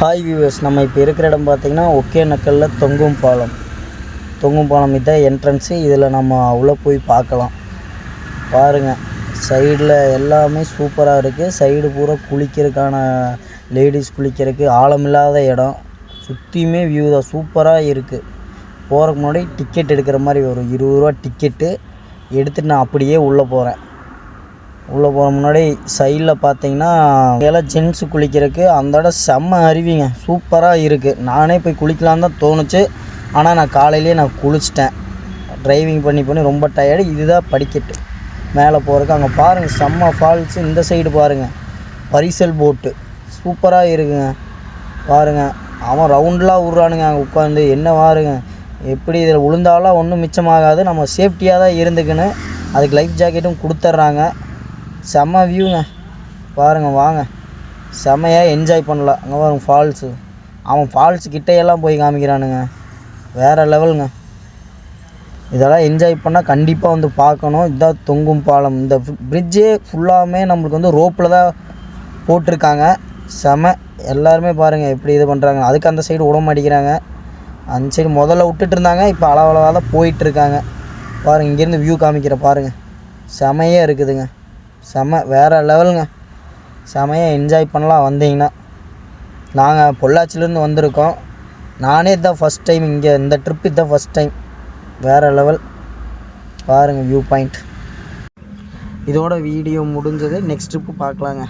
Hi viewers, நம்ம இப்போ இருக்கிற இடம் பார்த்திங்கன்னா ஒகேனக்கல்ல தொங்கும் பாலம் இதுதான் என்ட்ரன்ஸு. இதில் நம்ம உள்ளே போய் பார்க்கலாம். பாருங்கள், சைடில் எல்லாமே சூப்பராக இருக்குது. சைடு பூரா குளிக்கிறதுக்கான லேடிஸ் குளிக்கிறதுக்கு ஆழமில்லாத இடம். சுற்றியுமே வியூ தான், சூப்பராக இருக்குது. போகிறதுக்கு முன்னாடி டிக்கெட் எடுக்கிற மாதிரி வரும். 20 ரூபா டிக்கெட்டு எடுத்துகிட்டு நான் அப்படியே உள்ளே போகிறேன். உள்ளே போகிற முன்னாடி சைடில் பார்த்தீங்கன்னா எல்லாம் ஜென்ஸு குளிக்கிறதுக்கு அந்த இடம் செம்ம அருவிங்க, சூப்பராக இருக்குது. நானே போய் குளிக்கலான்னு தான் தோணுச்சு. ஆனால் நான் காலையிலேயே குளிச்சிட்டேன். ட்ரைவிங் பண்ணி ரொம்ப டயர்டு. இதுதான் படிக்கட்டு மேலே போகிறதுக்கு. அங்கே பாருங்கள், செம்ம ஃபால்ஸு. இந்த சைடு பாருங்கள், பரிசல் போட்டு சூப்பராக இருக்குங்க. பாருங்கள், அவன் ரவுண்டெலாம் விட்றானுங்க அங்கே உட்காந்து. என்ன பாருங்க, எப்படி இதில் விழுந்தாலும் ஒன்றும் மிச்சமாகாது. நம்ம சேஃப்டியாக தான் இருந்துக்குன்னு அதுக்கு லைஃப் ஜாக்கெட்டும் கொடுத்துட்றாங்க. செம்ம வியூங்க. பாருங்கள், வாங்க, செம்மையாக என்ஜாய் பண்ணலாம். அங்கே பாருங்க ஃபால்ஸு. அவன் ஃபால்ஸு கிட்டையெல்லாம் போய் காமிக்கிறானுங்க. வேறு லெவலுங்க. இதெல்லாம் என்ஜாய் பண்ணால் கண்டிப்பாக வந்து பார்க்கணும். இதுதான் தொங்கும் பாலம். இந்த பிரிட்ஜே ஃபுல்லாமே நம்மளுக்கு ரோப்பில் தான் போட்டிருக்காங்க. செம. எல்லாருமே பாருங்கள் எப்படி இது பண்ணுறாங்க. அதுக்கு அந்த சைடு விட மாட்டேங்கிறாங்க. அந்த சைடு முதல்ல விட்டுட்டு இருந்தாங்க, இப்போ அளவளவாக தான் போயிட்டுருக்காங்க. பாருங்கள், இங்கேருந்து வியூ காமிக்கிற பாருங்கள், செமையாக இருக்குதுங்க. செம, வேறு லெவலுங்க. செமையாக என்ஜாய் பண்ணலாம் வந்தீங்கன்னா. நாங்கள் பொள்ளாச்சிலேருந்து வந்திருக்கோம். நானே இதுதான் ஃபஸ்ட் டைம் இங்கே. இந்த ட்ரிப் இதுதான் ஃபஸ்ட் டைம். வேறு லெவல். பாருங்கள் வியூ பாயிண்ட். இதோட வீடியோ முடிஞ்சது. நெக்ஸ்ட் ட்ரிப்பு பார்க்கலாங்க.